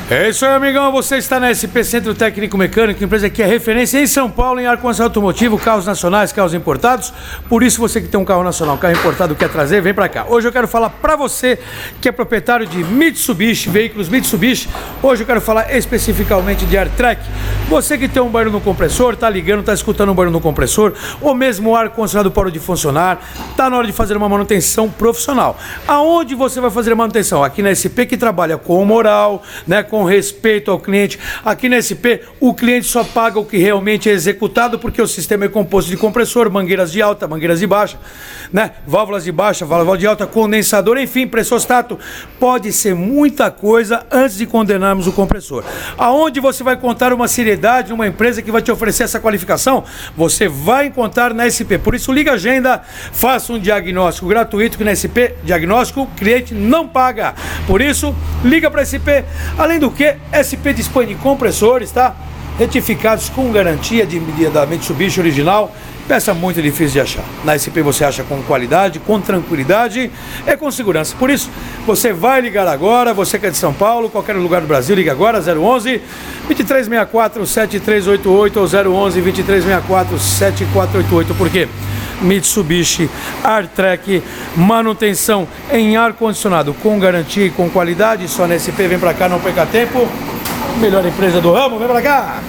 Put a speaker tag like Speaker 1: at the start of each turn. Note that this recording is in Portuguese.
Speaker 1: É isso aí, amigão. Você está na SP Centro Técnico Mecânico, empresa que é referência em São Paulo em ar-condicionado automotivo, carros nacionais, carros importados. Por isso, você que tem um carro nacional, carro importado, quer trazer, vem pra cá. Hoje eu quero falar pra você que é proprietário de Mitsubishi, veículos Mitsubishi. Hoje eu quero falar especificamente de AirTrack. Você que tem um barulho no compressor, tá ligando, tá escutando um barulho no compressor, ou mesmo o ar-condicionado parou de funcionar, tá na hora de fazer uma manutenção profissional. Aonde você vai fazer a manutenção? Aqui na SP, que trabalha com moral, né, com respeito ao cliente. Aqui na SP, o cliente só paga o que realmente é executado, porque o sistema é composto de compressor, mangueiras de alta, mangueiras de baixa, né, válvulas de baixa, válvula de alta, condensador, enfim, pressostato. Pode ser muita coisa antes de condenarmos o compressor. Aonde você vai contar uma seriedade numa empresa que vai te oferecer essa qualificação? Você vai encontrar na SP. Por isso, liga a agenda, faça um diagnóstico gratuito, que na SP, diagnóstico, o cliente não paga. Por isso, liga para a SP. Além do que, SP dispõe de compressores, tá? Retificados com garantia da Mitsubishi original. Peça muito difícil de achar. Na SP você acha com qualidade, com tranquilidade e com segurança. Por isso, você vai ligar agora, você que é de São Paulo, qualquer lugar do Brasil, liga agora, 011 2364 7388 ou 011 2364 7488. Por quê? Mitsubishi AirTrack, manutenção em ar-condicionado com garantia e com qualidade. Só na SP, vem pra cá, não perca tempo. Melhor empresa do ramo, vem pra cá!